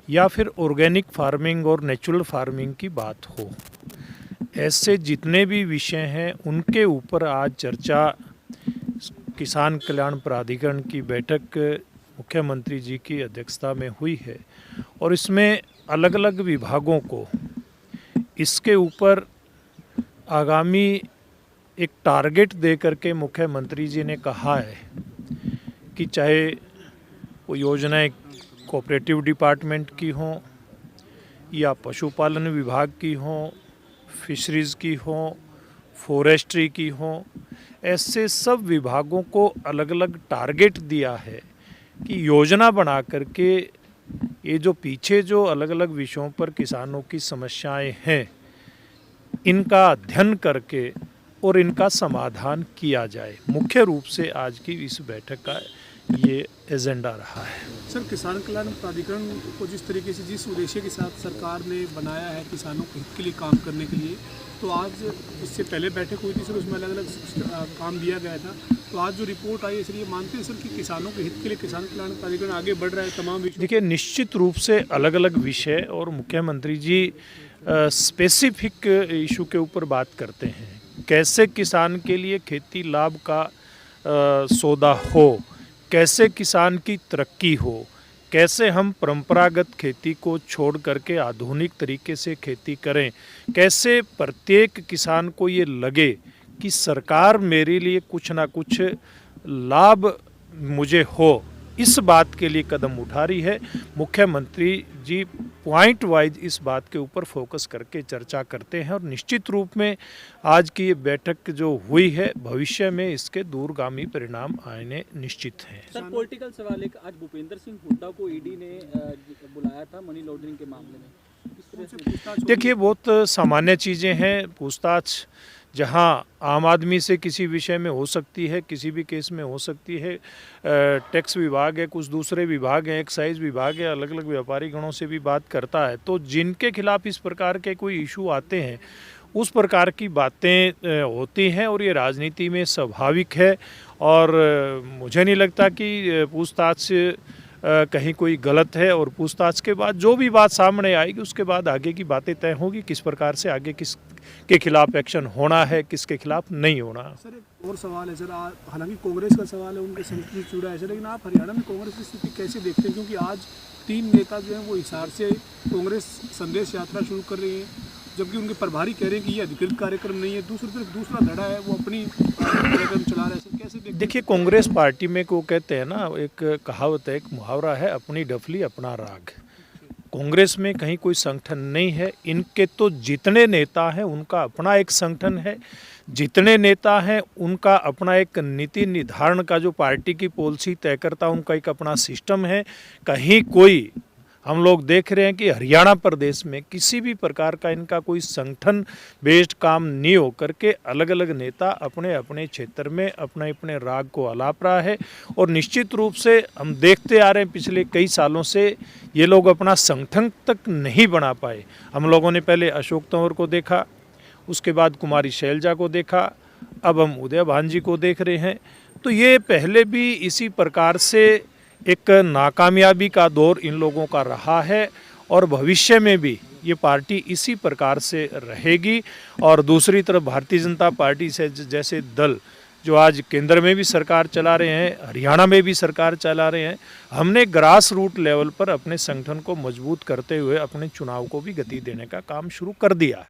या फिर organic farming और नेचुरल फार्मिंग की बात हो, ऐसे जितने भी विषय हैं उनके ऊपर आज चर्चा किसान कल्याण प्राधिकरण की बैठक मुख्यमंत्री जी की अध्यक्षता में हुई है और इसमें अलग अलग विभागों को इसके ऊपर आगामी एक टारगेट दे करके मुख्यमंत्री जी ने कहा है कि चाहे वो योजनाएं कोऑपरेटिव डिपार्टमेंट की हों या पशुपालन विभाग की हों, फिशरीज़ की हों, फॉरेस्ट्री की हों, ऐसे सब विभागों को अलग अलग टारगेट दिया है कि योजना बना करके ये जो पीछे जो अलग अलग विषयों पर किसानों की समस्याएं हैं इनका अध्ययन करके और इनका समाधान किया जाए। मुख्य रूप से आज की इस बैठक का ये एजेंडा रहा है। सर, किसान कल्याण प्राधिकरण को जिस तरीके से जिस उद्देश्य के साथ सरकार ने बनाया है किसानों के हित के लिए काम करने के लिए, तो आज इससे पहले बैठक हुई थी सर, उसमें अलग अलग काम दिया गया था। तो आज जो रिपोर्ट आई है सर, ये मानते हैं सर कि किसानों के हित के लिए किसान कल्याण प्राधिकरण आगे बढ़ रहा है तमाम विषय? देखिए, निश्चित रूप से अलग अलग विषय और मुख्यमंत्री जी स्पेसिफिक इशू के ऊपर बात करते हैं। कैसे किसान के लिए खेती लाभ का सौदा हो, कैसे किसान की तरक्की हो, कैसे हम परंपरागत खेती को छोड़ करके आधुनिक तरीके से खेती करें, कैसे प्रत्येक किसान को ये लगे कि सरकार मेरे लिए कुछ ना कुछ लाभ मुझे हो, इस बात के लिए कदम उठा रही है। मुख्यमंत्री जी पॉइंट वाइज इस बात के ऊपर फोकस करके चर्चा करते हैं और निश्चित रूप में आज की ये बैठक जो हुई है भविष्य में इसके दूरगामी परिणाम आने निश्चित हैं। सर, पॉलिटिकल सवाल एक, आज भूपेंद्र सिंह हुड्डा को ईडी ने बुलाया था मनी लॉन्ड्रिंग के मामले में। देखिए, बहुत सामान्य चीज़ें हैं। पूछताछ जहां आम आदमी से किसी विषय में हो सकती है, किसी भी केस में हो सकती है, टैक्स विभाग है, कुछ दूसरे विभाग हैं, एक्साइज विभाग है, अलग अलग व्यापारी गणों से भी बात करता है। तो जिनके खिलाफ इस प्रकार के कोई इशू आते हैं उस प्रकार की बातें होती हैं और ये राजनीति में स्वाभाविक है और मुझे नहीं लगता कि पूछताछ कहीं कोई गलत है और पूछताछ के बाद जो भी बात सामने आएगी उसके बाद आगे की बातें तय होगी, किस प्रकार से आगे किस के खिलाफ एक्शन होना है, किसके खिलाफ नहीं होना। सर, एक और सवाल है सर, हालांकि कांग्रेस का सवाल है, उनके संगठन जुड़ा है सर, लेकिन आप हरियाणा में कांग्रेस की स्थिति कैसे देखते हैं? क्योंकि आज 3 नेता जो हैं वो हिसार से कांग्रेस संदेश यात्रा शुरू कर रही है, जबकि उनके प्रभारी कह रहे हैं कि ये अधिकृत कार्यक्रम नहीं है। दूसरी तरफ दूसरा धड़ा है वो अपनी कार्यक्रम चला रहे हैं। कैसे देखिए, कांग्रेस पार्टी में को कहते हैं ना, एक कहावत है, एक मुहावरा है, अपनी डफली अपना राग। कांग्रेस में कहीं कोई संगठन नहीं है। इनके तो जितने नेता हैं उनका अपना एक संगठन है, जितने नेता हैं उनका अपना एक नीति निर्धारण का जो पार्टी की पॉलिसी तय करता है उनका एक अपना सिस्टम है। कहीं कोई हम लोग देख रहे हैं कि हरियाणा प्रदेश में किसी भी प्रकार का इनका कोई संगठन बेस्ड काम नहीं हो करके अलग अलग नेता अपने अपने क्षेत्र में अपने अपने राग को अलाप रहा है और निश्चित रूप से हम देखते आ रहे हैं पिछले कई सालों से ये लोग अपना संगठन तक नहीं बना पाए। हम लोगों ने पहले अशोक तंवर को देखा, उसके बाद कुमारी शैलजा को देखा, अब हम उदय भान जी को देख रहे हैं। तो ये पहले भी इसी प्रकार से एक नाकामयाबी का दौर इन लोगों का रहा है और भविष्य में भी ये पार्टी इसी प्रकार से रहेगी। और दूसरी तरफ भारतीय जनता पार्टी से जैसे दल जो आज केंद्र में भी सरकार चला रहे हैं, हरियाणा में भी सरकार चला रहे हैं, हमने ग्रास रूट लेवल पर अपने संगठन को मजबूत करते हुए अपने चुनाव को भी गति देने का काम शुरू कर दिया है।